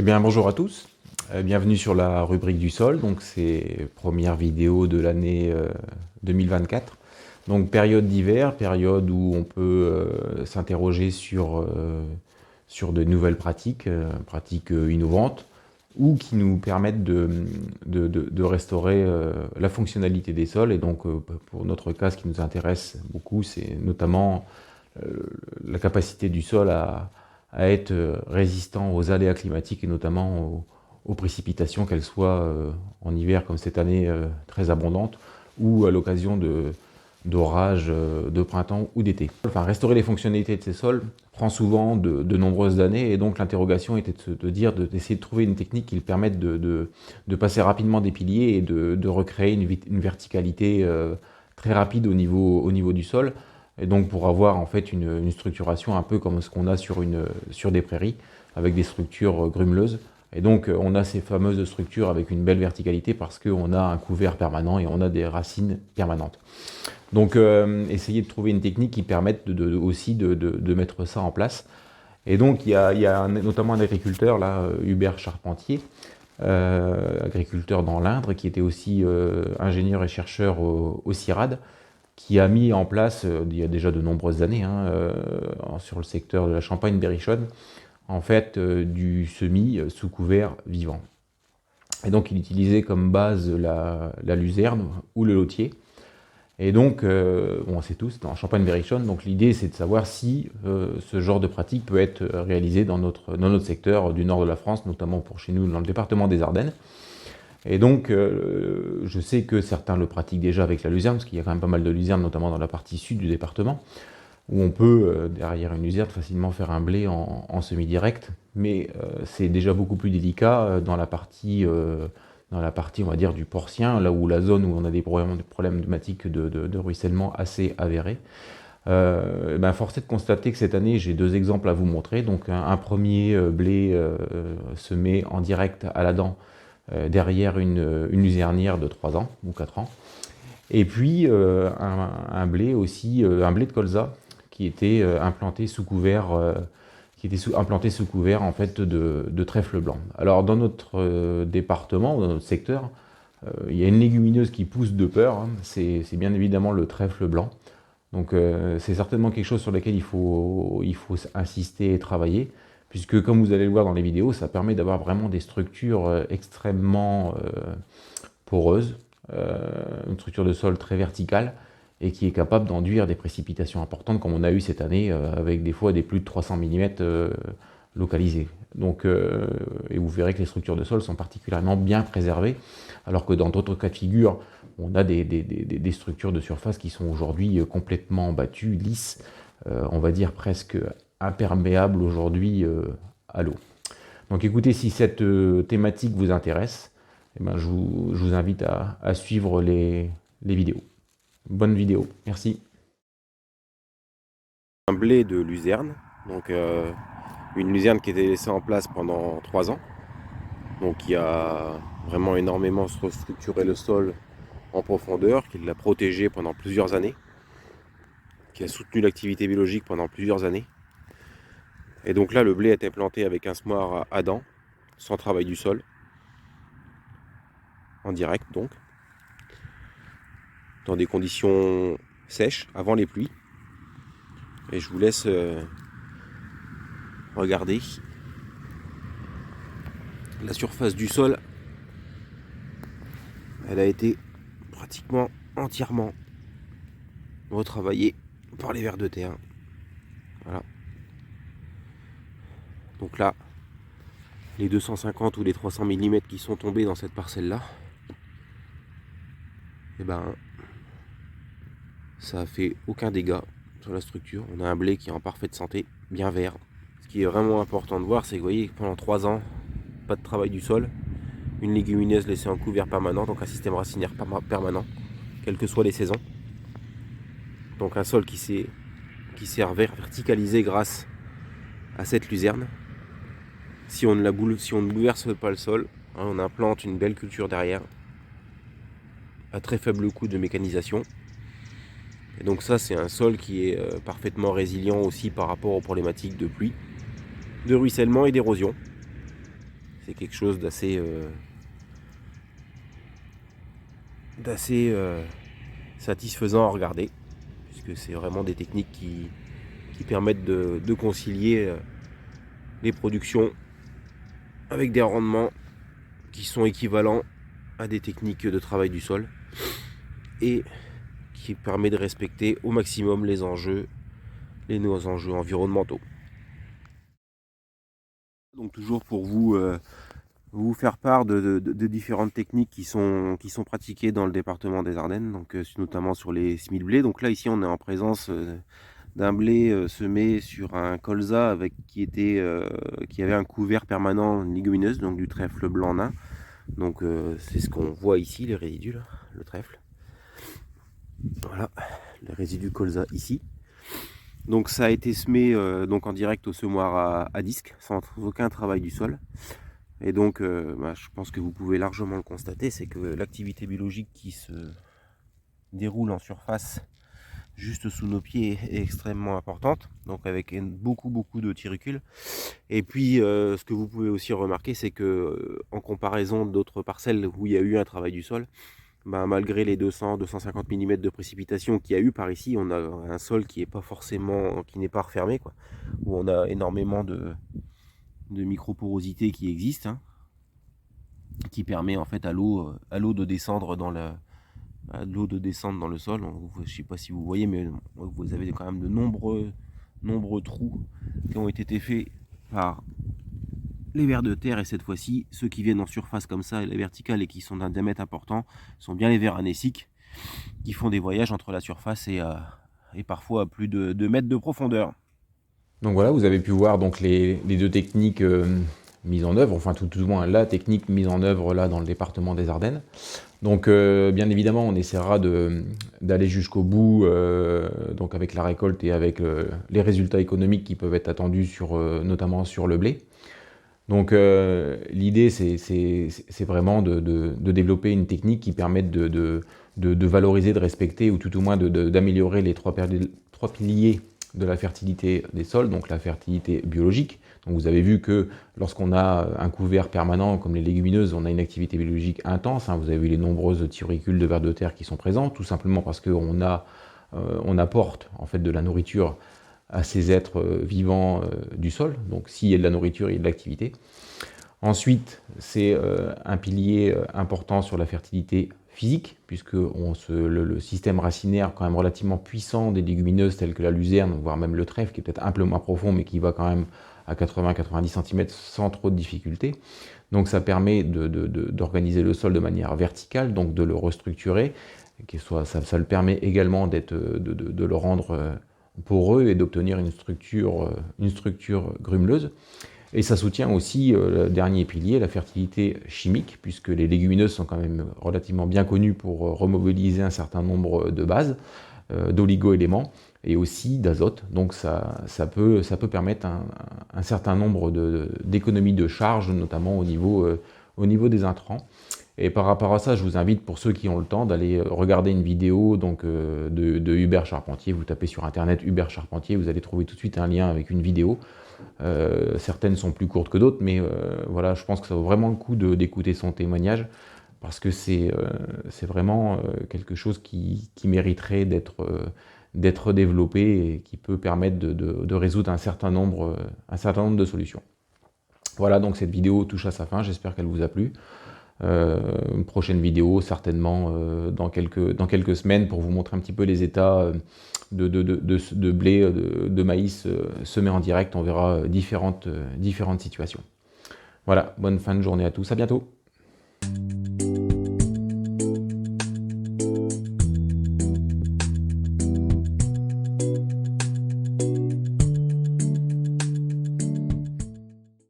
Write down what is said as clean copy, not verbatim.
Eh bien, bonjour à tous. Bienvenue sur la rubrique du sol. Donc, c'est première vidéo de l'année 2024. Donc, période d'hiver, période où on peut s'interroger sur de nouvelles pratiques, pratiques innovantes, ou qui nous permettent de restaurer la fonctionnalité des sols. Et donc, pour notre cas, ce qui nous intéresse beaucoup, c'est notamment euh, la capacité du sol à être résistant aux aléas climatiques et notamment aux précipitations, qu'elles soient en hiver comme cette année très abondantes ou à l'occasion d'orages de printemps ou d'été. Enfin, restaurer les fonctionnalités de ces sols prend souvent de nombreuses années et donc l'interrogation était d'essayer de trouver une technique qui permette de passer rapidement des piliers et de recréer une verticalité très rapide au niveau du sol et donc pour avoir en fait une structuration un peu comme ce qu'on a sur des prairies, avec des structures grumeleuses. Et donc on a ces fameuses structures avec une belle verticalité parce qu'on a un couvert permanent et on a des racines permanentes. Donc essayer de trouver une technique qui permette aussi de mettre ça en place. Et donc il y a notamment un agriculteur, là, Hubert Charpentier, agriculteur dans l'Indre, qui était aussi ingénieur et chercheur au CIRAD, qui a mis en place, il y a déjà de nombreuses années, sur le secteur de la Champagne-Berrichonne, en fait, du semis sous couvert vivant. Et donc, il utilisait comme base la luzerne ou le lotier. Et donc, bon, c'est tout, c'est en Champagne-Berrichonne. Donc, l'idée, c'est de savoir si ce genre de pratique peut être réalisé dans notre secteur du nord de la France, notamment pour chez nous, dans le département des Ardennes. Et donc, je sais que certains le pratiquent déjà avec la luzerne, parce qu'il y a quand même pas mal de luzerne, notamment dans la partie sud du département, où on peut, derrière une luzerne, facilement faire un blé en semi-direct. Mais c'est déjà beaucoup plus délicat dans la partie, on va dire, du porcien, là où la zone où on a des problématiques de ruissellement assez avérées. Ben, force est de constater que cette année, j'ai deux exemples à vous montrer. Donc, un premier blé semé en direct à la dent derrière une luzernière de 3 ans ou 4 ans. Et puis un blé aussi, un blé de colza qui était implanté sous couvert, implanté sous couvert en fait de trèfle blanc. Alors dans notre département, dans notre secteur, il y a une légumineuse qui pousse de peur, hein, c'est bien évidemment le trèfle blanc. Donc c'est certainement quelque chose sur lequel il faut insister et travailler, puisque comme vous allez le voir dans les vidéos, ça permet d'avoir vraiment des structures extrêmement poreuses, une structure de sol très verticale, et qui est capable d'enduire des précipitations importantes, comme on a eu cette année, avec des fois des plus de 300 mm localisés. Donc, et vous verrez que les structures de sol sont particulièrement bien préservées, alors que dans d'autres cas de figure, on a des structures de surface qui sont aujourd'hui complètement battues, lisses, on va dire presque imperméables aujourd'hui à l'eau. Donc écoutez, si cette thématique vous intéresse, eh ben, je vous invite à suivre les vidéos. Bonne vidéo, merci. Un blé de luzerne, donc une luzerne qui était laissée en place pendant 3 ans, donc qui a vraiment énormément restructuré le sol en profondeur, qui l'a protégé pendant plusieurs années, qui a soutenu l'activité biologique pendant plusieurs années. Et donc là, le blé a été planté avec un semoir à dents, sans travail du sol, en direct donc, dans des conditions sèches, avant les pluies. Et je vous laisse regarder la surface du sol. Elle a été pratiquement entièrement retravaillée par les vers de terre. Voilà. Donc là, les 250 ou les 300 mm qui sont tombés dans cette parcelle-là, et ben, ça a fait aucun dégât sur la structure. On a un blé qui est en parfaite santé, bien vert. Ce qui est vraiment important de voir, c'est que vous voyez, pendant 3 ans, pas de travail du sol, une légumineuse laissée en couvert permanent, donc un système racinaire permanent, quelles que soient les saisons. Donc un sol qui s'est verticalisé grâce à cette luzerne. Si on ne bouleverse pas le sol, hein, on implante une belle culture derrière, à très faible coût de mécanisation. Et donc ça, c'est un sol qui est parfaitement résilient aussi par rapport aux problématiques de pluie, de ruissellement et d'érosion. c'est quelque chose d'assez satisfaisant à regarder, puisque c'est vraiment des techniques qui permettent de concilier les productions avec des rendements qui sont équivalents à des techniques de travail du sol et qui permet de respecter au maximum les enjeux environnementaux. Donc toujours pour vous faire part de différentes techniques qui sont pratiquées dans le département des Ardennes, donc notamment sur les semis de blé. Donc là ici on est en présence d'un blé semé sur un colza qui avait un couvert permanent de légumineuse, donc du trèfle blanc nain. Donc c'est ce qu'on voit ici, les résidus, là, le trèfle. Voilà, les résidus colza ici. Donc ça a été semé donc en direct au semoir à disque, sans aucun travail du sol. Et donc je pense que vous pouvez largement le constater, c'est que l'activité biologique qui se déroule en surface juste sous nos pieds est extrêmement importante, donc avec beaucoup de tiricules. Et puis ce que vous pouvez aussi remarquer, c'est que en comparaison d'autres parcelles où il y a eu un travail du sol, malgré les 200-250 mm de précipitation qu'il y a eu par ici, on a un sol qui n'est pas refermé, quoi, où on a énormément de microporosité qui existe, hein, qui permet en fait à l'eau de descendre dans le sol. Je ne sais pas si vous voyez, mais vous avez quand même de nombreux trous qui ont été faits par les vers de terre, et cette fois-ci, ceux qui viennent en surface comme ça, les verticales et qui sont d'un diamètre important, sont bien les vers anéciques qui font des voyages entre la surface et parfois à plus de 2 mètres de profondeur. Donc voilà, vous avez pu voir donc les deux techniques mises en œuvre, enfin tout au moins la technique mise en œuvre là dans le département des Ardennes. Donc bien évidemment, on essaiera d'aller jusqu'au bout donc avec la récolte et avec les résultats économiques qui peuvent être attendus notamment sur le blé. Donc l'idée, c'est vraiment de développer une technique qui permette de valoriser, de respecter, ou tout au moins d'améliorer les trois piliers de la fertilité des sols, donc la fertilité biologique. Donc vous avez vu que lorsqu'on a un couvert permanent, comme les légumineuses, on a une activité biologique intense, hein. Vous avez vu les nombreuses turicules de vers de terre qui sont présents, tout simplement parce qu'on apporte en fait de la nourriture à ces êtres vivants du sol. Donc s'il y a de la nourriture, il y a de l'activité. Ensuite, c'est un pilier important sur la fertilité physique, puisque le système racinaire quand même relativement puissant des légumineuses telles que la luzerne, voire même le trèfle, qui est peut-être un peu moins profond, mais qui va quand même à 80-90 cm sans trop de difficultés. Donc ça permet d'organiser le sol de manière verticale, donc de le restructurer. Ça le permet également de le rendre poreux et d'obtenir une structure grumeleuse. Et ça soutient aussi le dernier pilier, la fertilité chimique, puisque les légumineuses sont quand même relativement bien connues pour remobiliser un certain nombre de bases, d'oligo-éléments et aussi d'azote. Donc ça peut permettre un certain nombre d'économies de charge, notamment au niveau des intrants. Et par rapport à ça, je vous invite, pour ceux qui ont le temps, d'aller regarder une vidéo donc, de Hubert Charpentier. Vous tapez sur internet Hubert Charpentier, vous allez trouver tout de suite un lien avec une vidéo. Certaines sont plus courtes que d'autres, mais voilà, je pense que ça vaut vraiment le coup d'écouter son témoignage, parce que c'est vraiment quelque chose qui mériterait d'être développé et qui peut permettre de résoudre un certain nombre de solutions. Voilà, donc cette vidéo touche à sa fin, j'espère qu'elle vous a plu. Une prochaine vidéo certainement dans quelques semaines pour vous montrer un petit peu les états de blé, de maïs semé en direct. On verra différentes situations. Voilà, bonne fin de journée à tous, à bientôt.